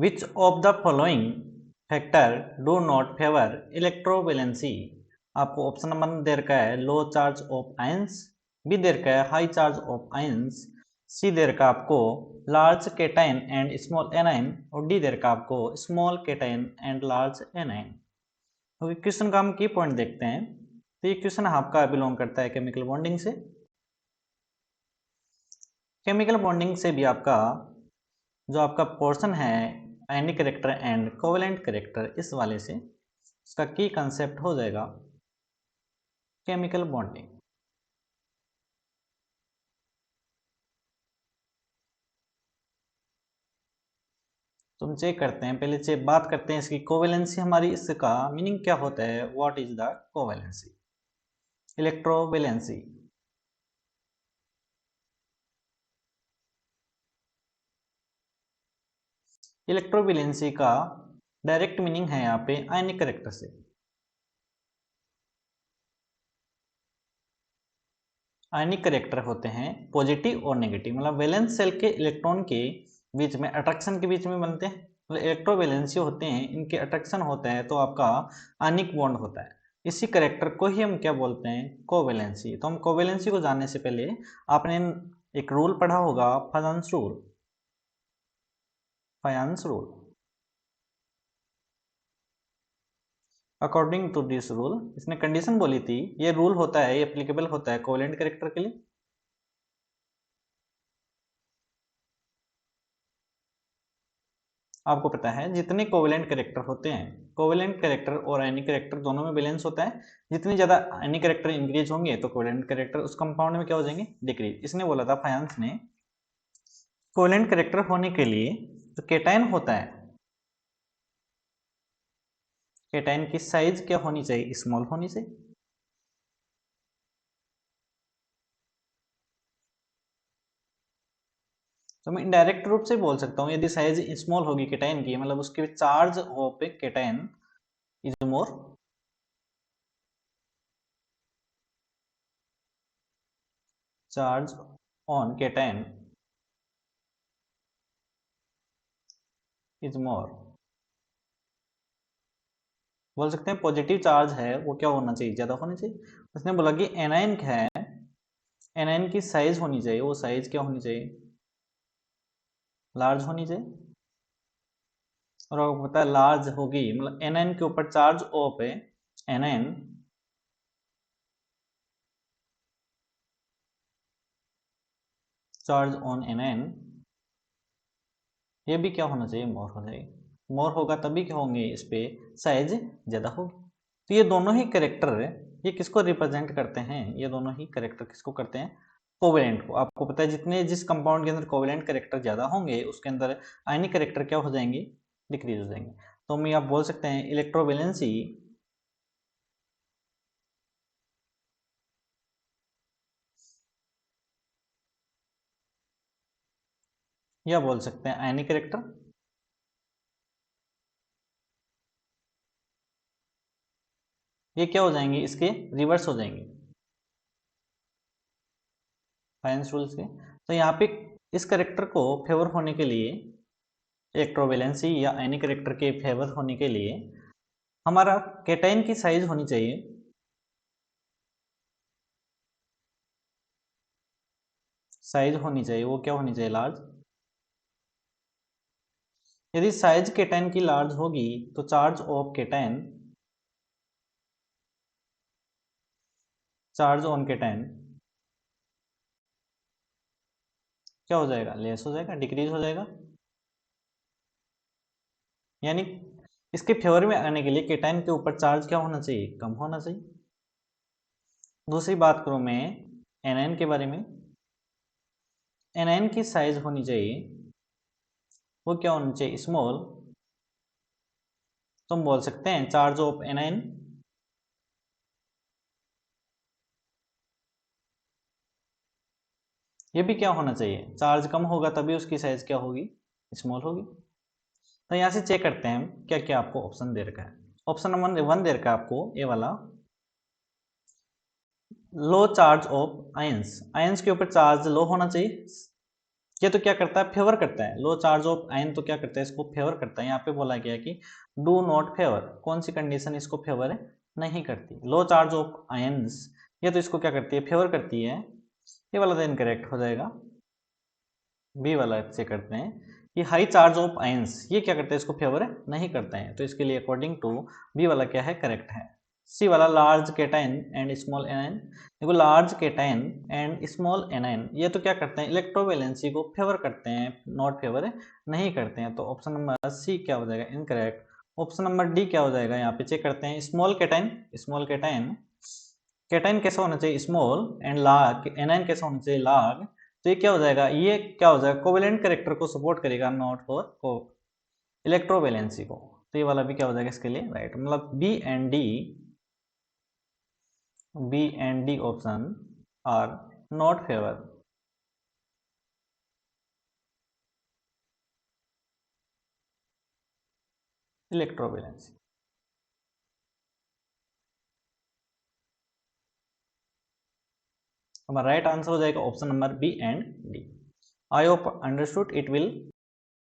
Which of the following factor do not favour electrovalency. आपको option number दे रखा है लो charge of ions, B दे रखा है हाई चार्ज ऑफ आयंस, सी दे रखा आपको large cation and small A9, और डी दे रखा आपको small cation and large A9. तो क्वेश्चन का हम की पॉइंट देखते हैं। तो ये क्वेश्चन आपका बिलोंग करता है केमिकल बॉन्डिंग से। केमिकल बॉन्डिंग से भी आपका जो आपका पोर्शन है आयनिक कैरेक्टर एंड कोवेलेंट कैरेक्टर, इस वाले से उसका की कंसेप्ट हो जाएगा केमिकल बॉन्डिंग। तो हम चेक करते हैं, पहले चेक बात करते हैं इसकी कोवेलेंसी हमारी, इसका मीनिंग क्या होता है, what is the covalency, electrovalency. Electrovalency का डायरेक्ट मीनिंग है यहाँ पे आयनिक कैरेक्टर से। आयनिक कैरेक्टर होते हैं पॉजिटिव और नेगेटिव, मतलब वैलेंस सेल के इलेक्ट्रॉन के बीच में अट्रैक्शन के बीच में बनते हैं, मतलब इलेक्ट्रोवैलेंसी होते हैं, इनके अट्रैक्शन होता है तो आपका आयनिक बॉन्ड होता है। इसी कैरेक्टर को ही हम क्या बोलते हैं, कोवैलेंसी। तो हम कोवैलेंसी को जानने से पहले आपने एक रूल पढ़ा होगा, Fajans rule. Fajans rule, according to this rule, इसने कंडीशन बोली थी, ये रूल होता है, ये एप्लीकेबल होता है कोवेलेंट कैरेक्टर के लिए। आपको पता है जितने कोवेलेंट कैरेक्टर होते हैं, कोवेलेंट कैरेक्टर और आयनिक कैरेक्टर दोनों में बैलेंस होता है। जितनी ज्यादा आयनिक कैरेक्टर इंक्रीज होंगे तो कोवेलेंट कैरेक्टर उस कंपाउंड में क्या हो जाएंगे, डिक्रीज। इसने बोला था फायंस ने, कोवेलेंट कैरेक्टर होने के लिए जो केटायन होता है, केटायन की साइज क्या होनी चाहिए, स्मॉल होनी चाहिए। तो मैं इनडायरेक्ट रूप से बोल सकता हूँ, यदि साइज स्मॉल होगी केटायन की, मतलब उसके charge of cation is more, charge on cation is more. बोल सकते हैं पॉजिटिव चार्ज है वो क्या होना चाहिए, ज्यादा होना चाहिए। उसने बोला कि एनायन है, एनायन की साइज होनी चाहिए, वो साइज क्या होनी चाहिए, लार्ज होनी चाहिए। और आपको पता है लार्ज होगी, मतलब एनायन के ऊपर चार्ज ऑफ है, एनायन चार्ज ऑन एनायन, ये भी क्या होना चाहिए, मोर हो जाएगी। मोर होगा तभी क्या होंगे, इस पे साइज ज्यादा होगी। तो ये दोनों ही कैरेक्टर ये किसको रिप्रेजेंट करते हैं, ये दोनों ही कैरेक्टर किसको करते हैं, कोवेलेंट को। आपको पता है जितने जिस कंपाउंड के अंदर कोवेलेंट कैरेक्टर ज्यादा होंगे उसके अंदर आयनिक कैरेक्टर क्या हो जाएंगे, डिक्रीज हो जाएंगे। तो हम आप बोल सकते हैं इलेक्ट्रोवैलेंसी, या बोल सकते हैं आयनिक कैरेक्टर, ये क्या हो जाएंगे, इसके रिवर्स हो जाएंगे फायंस रूल्स के। तो यहाँ पे इस कैरेक्टर को फेवर होने के लिए, इलेक्ट्रोवैलेंसी या आयनिक कैरेक्टर के फेवर होने के लिए हमारा केटाइन की साइज होनी चाहिए, साइज होनी चाहिए, वो क्या होनी चाहिए, लार्ज। यदि साइज केटाइन की लार्ज होगी तो charge of cation, charge on cation क्या हो जाएगा, लेस हो जाएगा, डिक्रीज हो जाएगा। यानी इसके फेवर में आने के लिए केटाइन के ऊपर चार्ज क्या होना चाहिए, कम होना चाहिए। दूसरी बात करूं मैं एनायन के बारे में, एनायन की साइज होनी चाहिए, वो क्या होनी चाहिए, स्मॉल। तुम बोल सकते हैं चार्ज ऑफ एनायन, ये भी क्या होना चाहिए, चार्ज कम होगा तभी उसकी साइज क्या होगी, स्मॉल होगी। तो यहाँ से चेक करते हैं क्या क्या आपको ऑप्शन दे रखा है। ऑप्शन नंबर 1 दे रखा है आपको, ए वाला, लो चार्ज ऑफ आयंस, आयंस के ऊपर चार्ज लो होना चाहिए, ये तो क्या करता है, फेवर करता है। लो चार्ज ऑफ आयन तो क्या करता है, इसको फेवर करता है। यहाँ पे बोला गया कि डू नॉट फेवर, कौन सी कंडीशन इसको फेवर नहीं करती, लो चार्ज ऑफ आयन्स, ये तो इसको क्या करती है, फेवर करती है। ये वाला तो इनकरेक्ट हो जाएगा, बी वाला से करते हैं कि हाई चार्ज ऑफ आयंस, ये क्या करते हैं, इसको फेवर नहीं करते हैं, तो इसके लिए अकॉर्डिंग टू बी वाला क्या है, करेक्ट है। सी वाला large cation and small anion, देखो large cation and small anion ये तो क्या करते हैं, इलेक्ट्रोवैलेंसी को फेवर करते हैं, नॉट फेवर नहीं करते हैं। तो ऑप्शन नंबर सी क्या हो जाएगा, इनकरेक्ट। ऑप्शन नंबर डी क्या हो जाएगा, यहाँ पे चेक करते हैं। Small cation, small cation, cation कैसा होना चाहिए, स्मॉल, एंड लार्ज एनाइन कैसा होना चाहिए, लार्ज। तो ये क्या हो जाएगा, ये क्या हो जाएगा, कोवेलेंट कैरेक्टर को सपोर्ट करेगा, नॉट फॉर को इलेक्ट्रोवैलेंसी को। तो ये वाला भी क्या हो जाएगा इसके लिए राइट, मतलब B and D option are not favour electrovalency. हमारा राइट आंसर हो जाएगा option number B and D. I hope understood it will